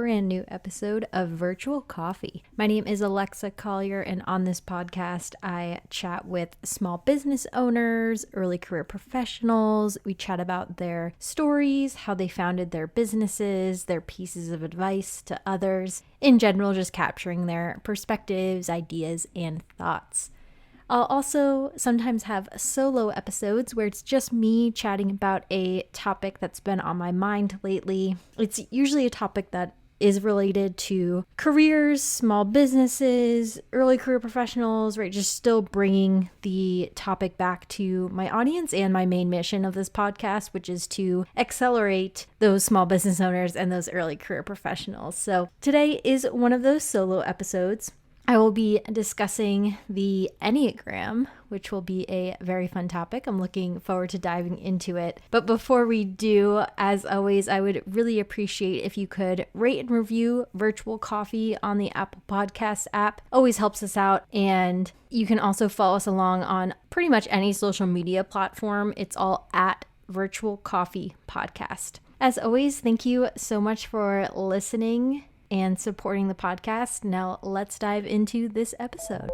brand new episode of Virtual Coffee. My name is Alexa Collier, and on this podcast, I chat with small business owners, early career professionals. We chat about their stories, how they founded their businesses, their pieces of advice to others, in general, just capturing their perspectives, ideas, and thoughts. I'll also sometimes have solo episodes where it's just me chatting about a topic that's been on my mind lately. It's usually a topic that is related to careers, small businesses, early career professionals, right? Just still bringing the topic back to my audience and my main mission of this podcast, which is to accelerate those small business owners and those early career professionals. So today is one of those solo episodes. I will be discussing the Enneagram, which will be a very fun topic. I'm looking forward to diving into it. But before we do, as always, I would really appreciate if you could rate and review Virtual Coffee on the Apple Podcasts app. Always helps us out. And you can also follow us along on pretty much any social media platform. It's all at Virtual Coffee Podcast. As always, thank you so much for listening and supporting the podcast. Now let's dive into this episode.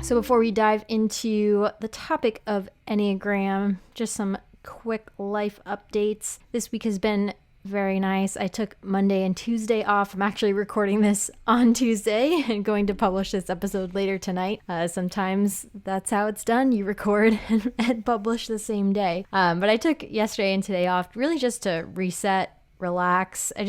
So before we dive into the topic of Enneagram, just some quick life updates. This week has been very nice. I took Monday and Tuesday off. I'm actually recording this on Tuesday and going to publish this episode later tonight. Sometimes that's how it's done. You record and publish the same day. But I took yesterday and today off really just to reset, relax. I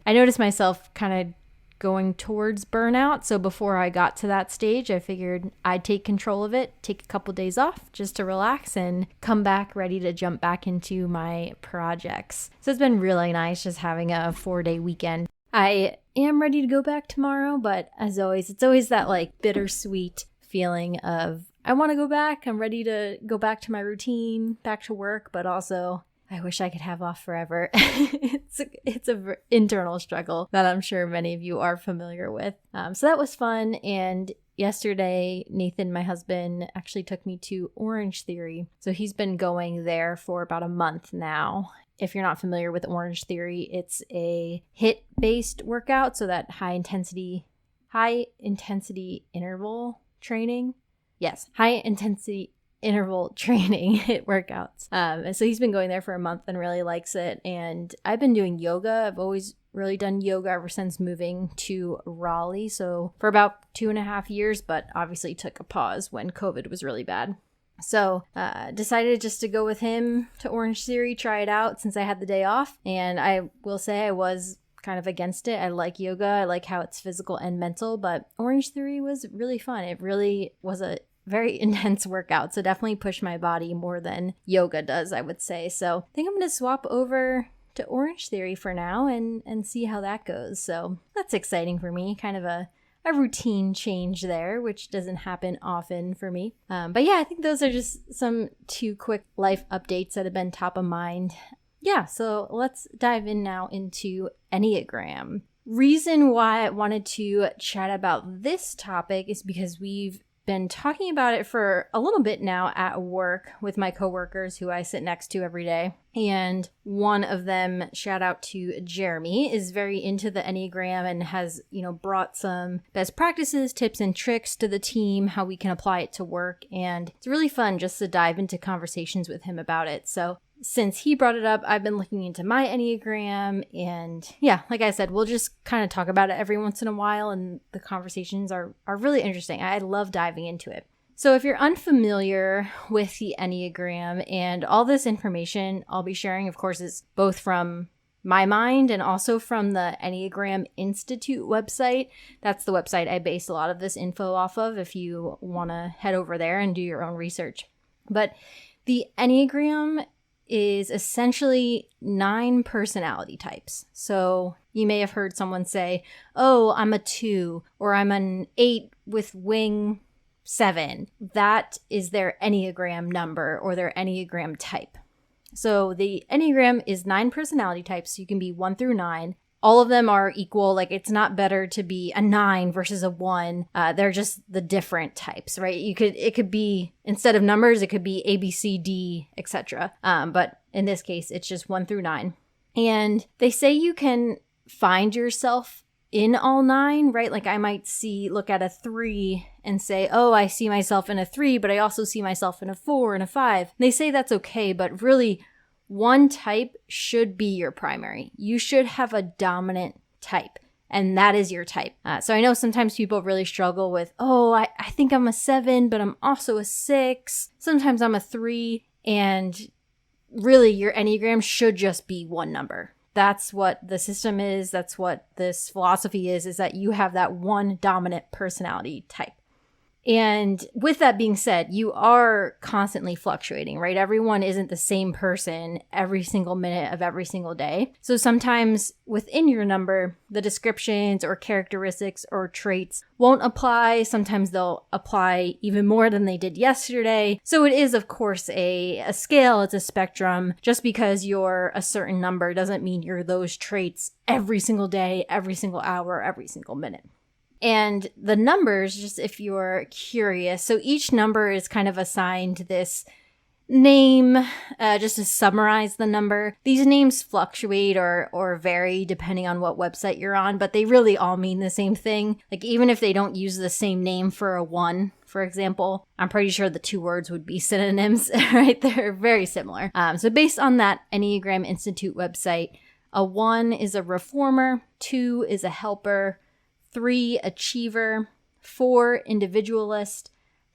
noticed myself kind of going towards burnout. So before I got to that stage, I figured I'd take control of it, take a couple days off just to relax and come back ready to jump back into my projects. So it's been really nice just having a 4-day weekend. I am ready to go back tomorrow, but as always, it's always that like bittersweet feeling of I want to go back. I'm ready to go back to my routine, back to work, but also I wish I could have off forever. It's an internal struggle that I'm sure many of you are familiar with. So that was fun. And yesterday, Nathan, my husband, actually took me to Orange Theory. So he's been going there for about a month now. If you're not familiar with Orange Theory, it's a HIIT-based workout. So that high intensity interval training. Yes, high intensity interval training HIIT workouts. And so he's been going there for a month and really likes it. And I've been doing yoga. I've always really done yoga ever since moving to Raleigh. So for about 2.5 years, but obviously took a pause when COVID was really bad. So decided just to go with him to Orange Theory, try it out since I had the day off. And I will say I was kind of against it. I like yoga. I like how it's physical and mental, but Orange Theory was really fun. It really was a very intense workout, so definitely push my body more than yoga does, I would say. So I think I'm going to swap over to Orange Theory for now and see how that goes. So that's exciting for me, kind of a routine change there, which doesn't happen often for me. But yeah, I think those are just some 2 quick life updates that have been top of mind. Yeah, so let's dive in now into Enneagram. Reason why I wanted to chat about this topic is because we've been talking about it for a little bit now at work with my coworkers who I sit next to every day. And one of them, shout out to Jeremy, is very into the Enneagram and has, brought some best practices, tips, and tricks to the team, how we can apply it to work. And it's really fun just to dive into conversations with him about it. So since he brought it up, I've been looking into my Enneagram, and yeah, like I said, we'll just kind of talk about it every once in a while, and the conversations are really interesting. I love diving into it. So if you're unfamiliar with the Enneagram, and all this information I'll be sharing, of course, is both from my mind and also from the Enneagram Institute website. That's the website I base a lot of this info off of if you want to head over there and do your own research. But the Enneagram is essentially 9 personality types. So you may have heard someone say, oh, I'm a 2, or I'm an 8 with wing 7. That is their Enneagram number or their Enneagram type. So the Enneagram is 9 personality types. You can be 1 through 9. all of them are equal. Like, it's not better to be a 9 versus a 1. They're just the different types, right? It could be, instead of numbers, it could be A, B, C, D, etc. But in this case, it's just 1 through 9. And they say you can find yourself in all 9, right? Like, I might look at a 3 and say, oh, I see myself in a 3, but I also see myself in a 4 and a 5. They say that's okay, but really, one type should be your primary. You should have a dominant type, and that is your type. So I know sometimes people really struggle with, I think I'm a 7, but I'm also a 6. Sometimes I'm a 3, and really your Enneagram should just be one number. That's what the system is. That's what this philosophy is that you have that one dominant personality type. And with that being said, you are constantly fluctuating, right? Everyone isn't the same person every single minute of every single day. So sometimes within your number, the descriptions or characteristics or traits won't apply. Sometimes they'll apply even more than they did yesterday. So it is, of course, a scale. It's a spectrum. Just because you're a certain number doesn't mean you're those traits every single day, every single hour, every single minute. And the numbers, just if you're curious, so each number is kind of assigned this name, just to summarize the number. These names fluctuate or vary depending on what website you're on, but they really all mean the same thing. Like, even if they don't use the same name for a 1, for example, I'm pretty sure the 2 words would be synonyms, right? They're very similar. So based on that Enneagram Institute website, a 1 is a reformer, 2 is a helper, 3, achiever, 4, individualist,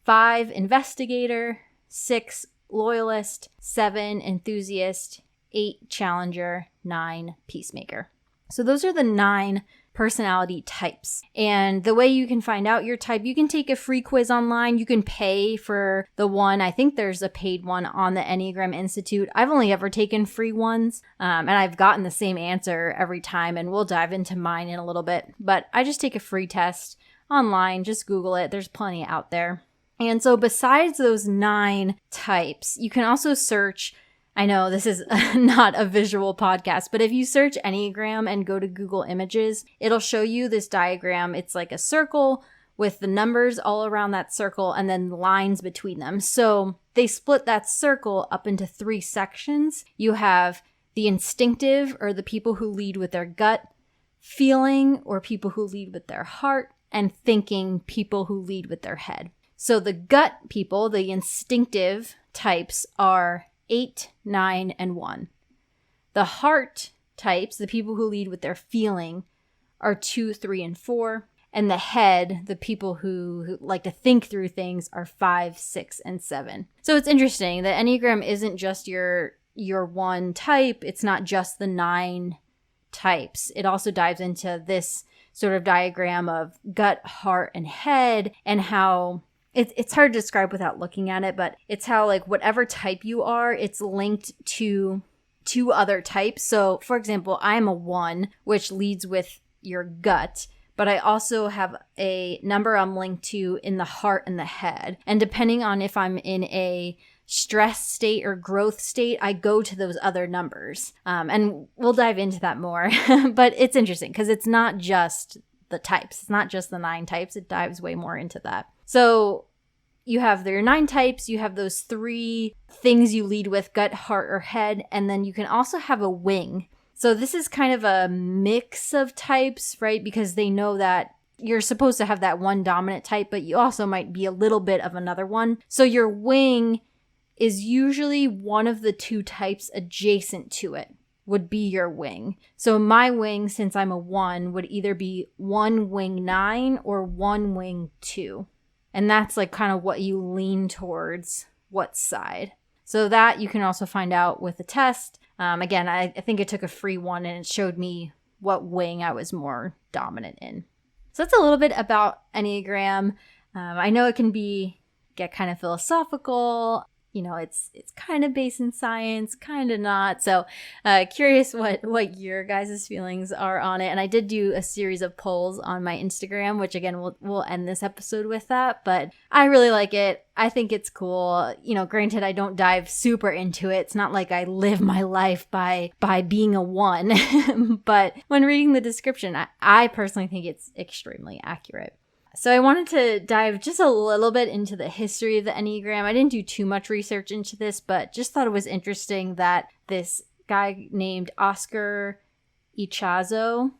5, investigator, 6, loyalist, 7, enthusiast, 8, challenger, 9, peacemaker. So those are the 9 personality types. And the way you can find out your type, you can take a free quiz online. You can pay for the one. I think there's a paid one on the Enneagram Institute. I've only ever taken free ones, and I've gotten the same answer every time, and we'll dive into mine in a little bit. But I just take a free test online. Just Google it. There's plenty out there. And so besides those 9 types, you can also search. I know this is not a visual podcast, but if you search Enneagram and go to Google Images, it'll show you this diagram. It's like a circle with the numbers all around that circle and then lines between them. So they split that circle up into 3 sections. You have the instinctive, or the people who lead with their gut, feeling, or people who lead with their heart, and thinking, people who lead with their head. So the gut people, the instinctive types, are 8, 9, and 1. The heart types, the people who lead with their feeling, are 2, 3, and 4. And the head, the people who like to think through things, are 5, 6, and 7. So it's interesting. The Enneagram isn't just your one type. It's not just the 9 types. It also dives into this sort of diagram of gut, heart, and head, and how it's hard to describe without looking at it, but it's how, like, whatever type you are, it's linked to 2 other types. So, for example, I'm a 1, which leads with your gut, but I also have a number I'm linked to in the heart and the head. And depending on if I'm in a stress state or growth state, I go to those other numbers. And we'll dive into that more. But it's interesting because it's not just the types. It's not just the 9 types. It dives way more into that. So you have your 9 types, you have those 3 things you lead with, gut, heart, or head, and then you can also have a wing. So this is kind of a mix of types, right? Because they know that you're supposed to have that one dominant type, but you also might be a little bit of another one. So your wing is usually one of the 2 types adjacent to it, would be your wing. So my wing, since I'm a 1, would either be 1 wing 9 or 1 wing 2. And that's like kind of what you lean towards, what side. So that you can also find out with the test. Again, I think I took a free one and it showed me what wing I was more dominant in. So that's a little bit about Enneagram. I know it can get kind of philosophical. it's kind of based in science, kind of not. So curious what your guys' feelings are on it. And I did do a series of polls on my Instagram, which again, we'll end this episode with that. But I really like it. I think it's cool. Granted, I don't dive super into it. It's not like I live my life by being a 1. But when reading the description, I personally think it's extremely accurate. So I wanted to dive just a little bit into the history of the Enneagram. I didn't do too much research into this, but just thought it was interesting that this guy named Oscar Ichazo,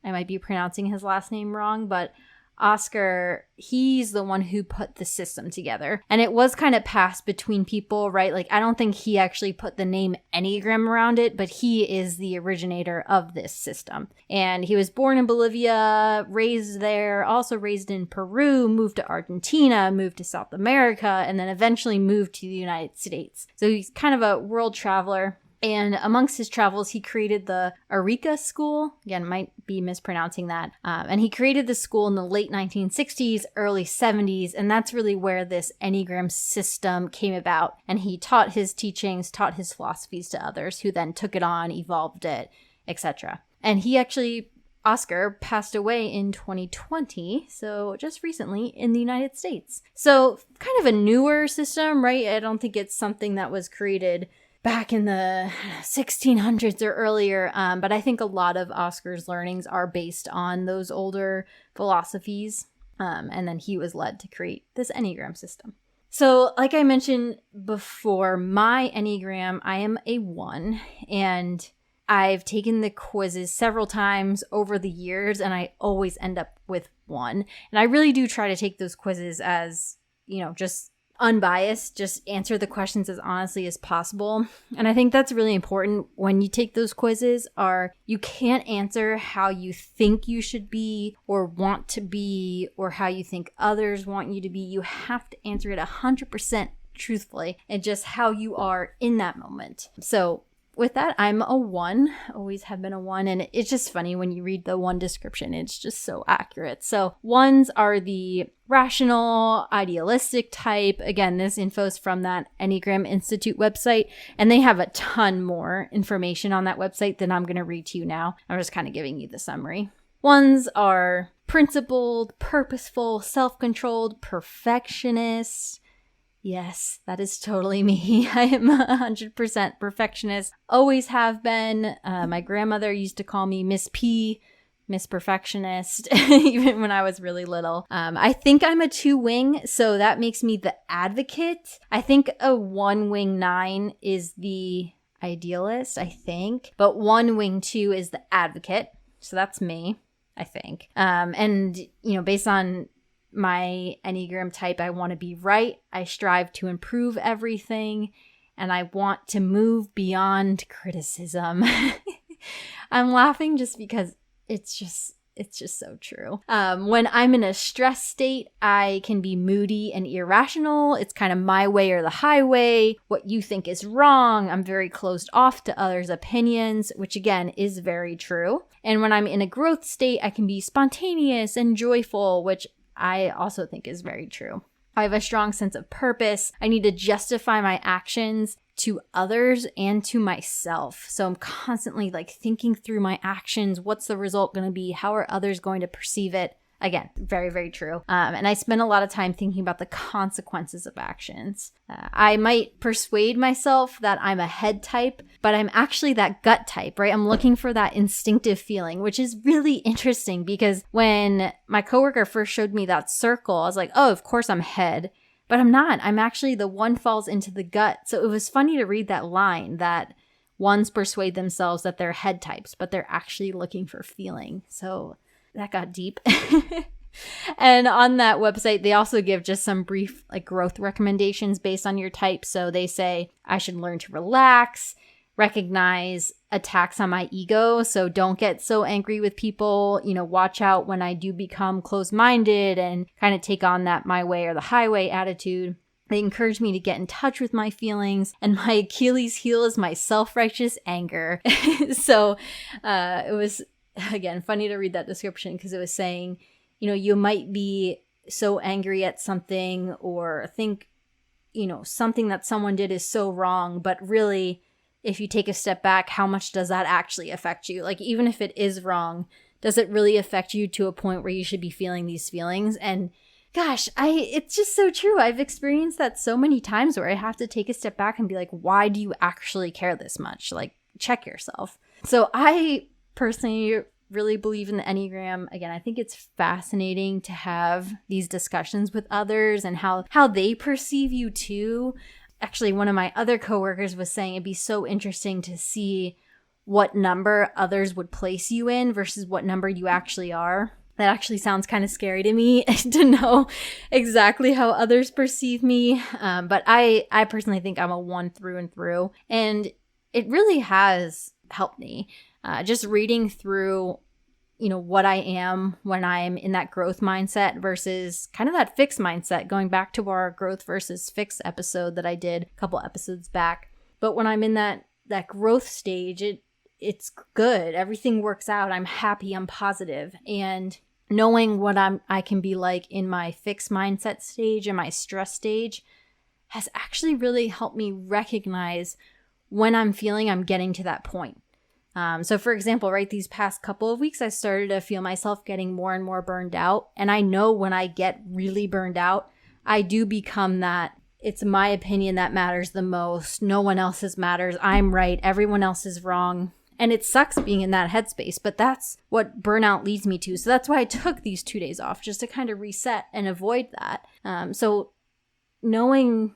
I might be pronouncing his last name wrong, but Oscar, he's the one who put the system together. And it was kind of passed between people, right? Like, I don't think he actually put the name Enneagram around it, but he is the originator of this system. And he was born in Bolivia, raised there, also raised in Peru, moved to Argentina, moved to South America, and then eventually moved to the United States. So he's kind of a world traveler. And amongst his travels, he created the Eureka School. Again, might be mispronouncing that. And he created the school in the late 1960s, early 70s. And that's really where this Enneagram system came about. And he taught his teachings, taught his philosophies to others who then took it on, evolved it, etc. And he actually, Oscar, passed away in 2020. So just recently in the United States. So kind of a newer system, right? I don't think it's something that was created back in the 1600s or earlier. But I think a lot of Oscar's learnings are based on those older philosophies. And then he was led to create this Enneagram system. So like I mentioned before, my Enneagram, I am a 1. And I've taken the quizzes several times over the years, and I always end up with 1. And I really do try to take those quizzes as, just unbiased, just answer the questions as honestly as possible. And I think that's really important when you take those quizzes. You can't answer how you think you should be or want to be or how you think others want you to be. You have to answer it 100% truthfully and just how you are in that moment. So with that, I'm a 1, always have been a 1, and it's just funny when you read the 1 description, it's just so accurate. So 1s are the rational, idealistic type. Again, this info is from that Enneagram Institute website, and they have a ton more information on that website than I'm going to read to you now. I'm just kind of giving you the summary. 1s are principled, purposeful, self-controlled, perfectionist. Yes, that is totally me. I am 100% perfectionist. Always have been. My grandmother used to call me Miss P, Miss Perfectionist, even when I was really little. I think I'm a 2-wing, so that makes me the advocate. I think a 1-wing 9 is the idealist, I think. But 1-wing 2 is the advocate. So that's me, I think. And, based on my Enneagram type, I want to be right. I strive to improve everything, and I want to move beyond criticism. I'm laughing just because it's just so true. When I'm in a stress state, I can be moody and irrational. It's kind of my way or the highway. What you think is wrong. I'm very closed off to others' opinions, which again is very true. And when I'm in a growth state, I can be spontaneous and joyful, which I also think is very true. I have a strong sense of purpose. I need to justify my actions to others and to myself. So I'm constantly thinking through my actions. What's the result going to be? How are others going to perceive it? Again, very, very true. And I spend a lot of time thinking about the consequences of actions. I might persuade myself that I'm a head type, but I'm actually that gut type, right? I'm looking for that instinctive feeling, which is really interesting because when my coworker first showed me that circle, I was like, oh, of course I'm head, but I'm not. I'm actually the 1 falls into the gut. So it was funny to read that line that 1s persuade themselves that they're head types, but they're actually looking for feeling. So that got deep. And on that website, they also give just some brief growth recommendations based on your type. So they say I should learn to relax, recognize attacks on my ego. So don't get so angry with people, watch out when I do become closed-minded and kind of take on that my way or the highway attitude. They encourage me to get in touch with my feelings, and my Achilles heel is my self-righteous anger. So it was, again, funny to read that description because it was saying, you might be so angry at something or think, something that someone did is so wrong, but really, if you take a step back, how much does that actually affect you? Like, even if it is wrong, does it really affect you to a point where you should be feeling these feelings? And gosh, it's just so true. I've experienced that so many times where I have to take a step back and be like, why do you actually care this much? Like, check yourself. So I personally really believe in the Enneagram. Again, I think it's fascinating to have these discussions with others and how they perceive you too. Actually, one of my other coworkers was saying it'd be so interesting to see what number others would place you in versus what number you actually are. That actually sounds kind of scary to me to know exactly how others perceive me. But I personally think I'm a 1 through and through. And it really has helped me. Just reading through, what I am when I'm in that growth mindset versus kind of that fixed mindset, going back to our growth versus fixed episode that I did a couple episodes back. But when I'm in that growth stage, it's good. Everything works out. I'm happy. I'm positive. And knowing what I can be like in my fixed mindset stage and my stress stage has actually really helped me recognize when I'm feeling I'm getting to that point. So for example, right, these past couple of weeks, I started to feel myself getting more and more burned out. And I know when I get really burned out, I do become that it's my opinion that matters the most. No one else's matters. I'm right. Everyone else is wrong. And it sucks being in that headspace, but that's what burnout leads me to. So that's why I took these 2 days off, just to kind of reset and avoid that. So knowing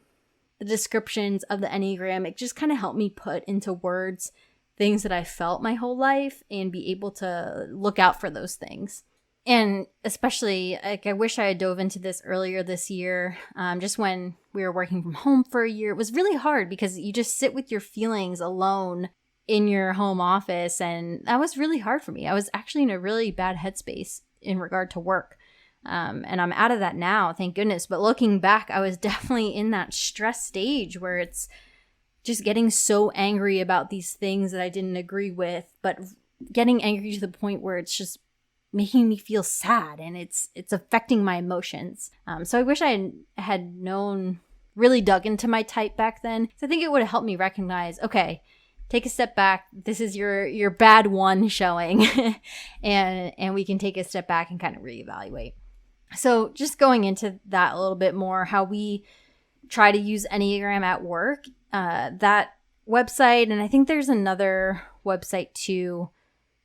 the descriptions of the Enneagram, it just kind of helped me put into words things that I felt my whole life and be able to look out for those things. And especially, like, I wish I had dove into this earlier this year, just when we were working from home for a year. It was really hard because you just sit with your feelings alone in your home office, and that was really hard for me. I was actually in a really bad headspace in regard to work. And I'm out of that now, thank goodness. But looking back, I was definitely in that stress stage where it's just getting so angry about these things that I didn't agree with, but getting angry to the point where it's just making me feel sad and it's affecting my emotions. So I wish I had really dug into my type back then. So I think it would have helped me recognize, okay, take a step back. This is your bad one showing, and we can take a step back and kind of reevaluate. So just going into that a little bit more, how we try to use Enneagram at work, that website, and I think there's another website too,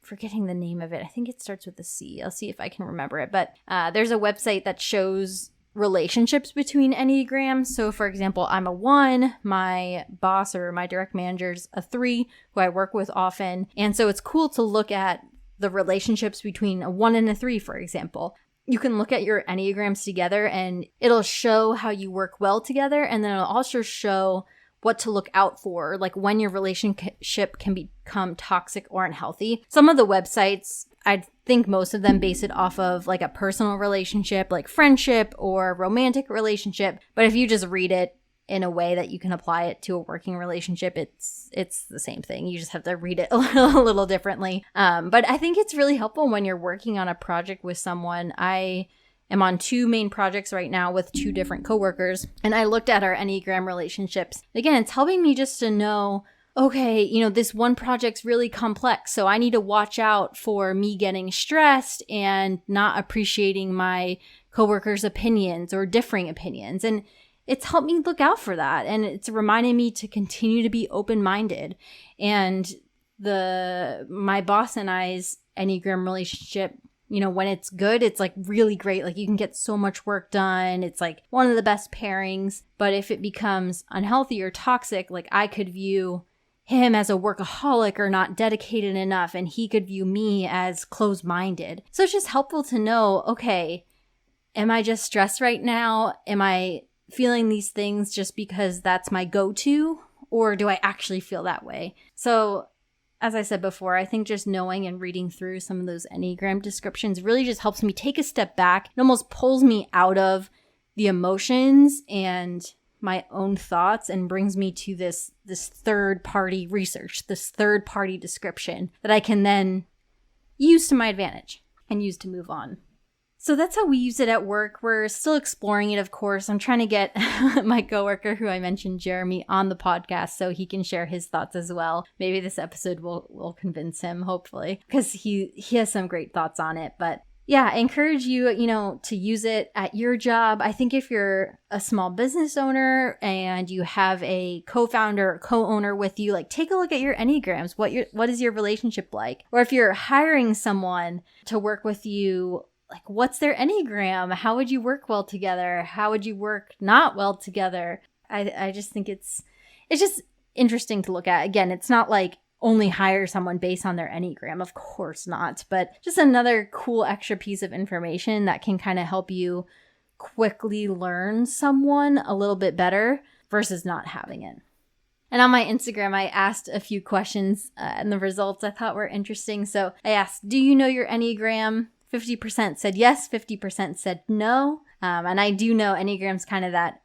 forgetting the name of it. I think it starts with a C. I'll see if I can remember it. But there's a website that shows relationships between Enneagrams. So for example, I'm a 1, my boss or my direct manager's a 3, who I work with often. And so it's cool to look at the relationships between a 1 and a 3, for example. You can look at your Enneagrams together and it'll show how you work well together. And then it'll also show what to look out for, like when your relationship can become toxic or unhealthy. Some of the websites, I think most of them base it off of like a personal relationship, like friendship or romantic relationship. But if you just read it in a way that you can apply it to a working relationship, it's the same thing. You just have to read it a little differently. But I think it's really helpful when you're working on a project with someone. I am on 2 main projects right now with 2 different coworkers, and I looked at our Enneagram relationships. Again, it's helping me just to know, okay, this one project's really complex, so I need to watch out for me getting stressed and not appreciating my coworkers' opinions or differing opinions. And it's helped me look out for that. And it's reminding me to continue to be open-minded. And my boss and I's Enneagram relationship, when it's good, it's like really great. Like you can get so much work done. It's like one of the best pairings. But if it becomes unhealthy or toxic, like I could view him as a workaholic or not dedicated enough, and he could view me as closed-minded. So it's just helpful to know, okay, am I just stressed right now? Am I feeling these things just because that's my go-to, or do I actually feel that way? So as I said before, I think just knowing and reading through some of those Enneagram descriptions really just helps me take a step back. It almost pulls me out of the emotions and my own thoughts and brings me to this third-party research, this third-party description that I can then use to my advantage and use to move on. So that's how we use it at work. We're still exploring it, of course. I'm trying to get my coworker, who I mentioned, Jeremy, on the podcast so he can share his thoughts as well. Maybe this episode will convince him, hopefully, because he has some great thoughts on it. But yeah, I encourage you, to use it at your job. I think if you're a small business owner and you have a co-founder or co-owner with you, like, take a look at your Enneagrams. What is your relationship like? Or if you're hiring someone to work with you, like, what's their Enneagram? How would you work well together? How would you work not well together? I just think it's just interesting to look at. Again, it's not like only hire someone based on their Enneagram. Of course not. But just another cool extra piece of information that can kind of help you quickly learn someone a little bit better versus not having it. And on my Instagram, I asked a few questions and the results I thought were interesting. So I asked, do you know your Enneagram? 50% said yes, 50% said no. And I do know Enneagram's kind of that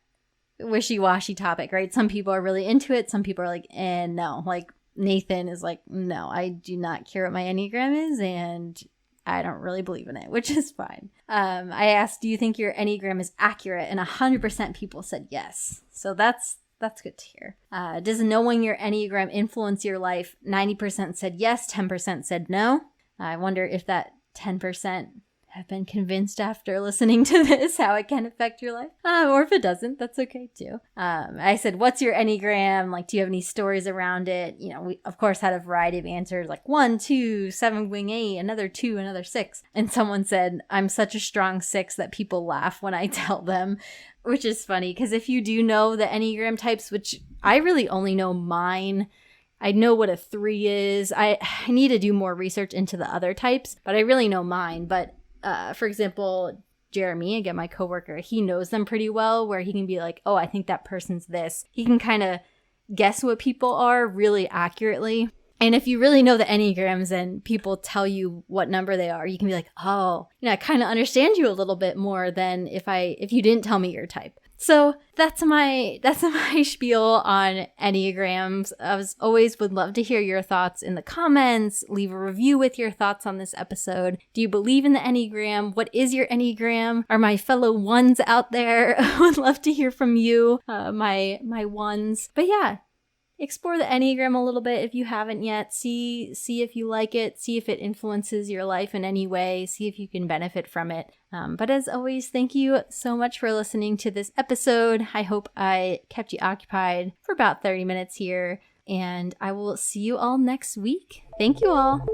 wishy-washy topic, right? Some people are really into it. Some people are like, no. Like, Nathan is like, no, I do not care what my Enneagram is, and I don't really believe in it, which is fine. I asked, do you think your Enneagram is accurate? And 100% people said yes. So that's good to hear. Does knowing your Enneagram influence your life? 90% said yes, 10% said no. I wonder if that 10% have been convinced after listening to this how it can affect your life. Or if it doesn't, that's okay too. I said, what's your Enneagram? Like, do you have any stories around it? We, of course, had a variety of answers, like 1, 2, 7 wing 8, another 2, another 6. And someone said, I'm such a strong 6 that people laugh when I tell them, which is funny because if you do know the Enneagram types, which I really only know mine, I know what a 3 is. I need to do more research into the other types, but I really know mine. But for example, Jeremy, again, my coworker, he knows them pretty well, where he can be like, oh, I think that person's this. He can kind of guess what people are really accurately. And if you really know the Enneagrams and people tell you what number they are, you can be like, oh, I kind of understand you a little bit more than if you didn't tell me your type. So that's my spiel on Enneagrams. As always, would love to hear your thoughts in the comments. Leave a review with your thoughts on this episode. Do you believe in the Enneagram? What is your Enneagram? Are my fellow ones out there? Would love to hear from you, my ones. But yeah, explore the Enneagram a little bit if you haven't yet. See if you like it. See if it influences your life in any way. See if you can benefit from it. But as always, thank you so much for listening to this episode. I hope I kept you occupied for about 30 minutes here. And I will see you all next week. Thank you all.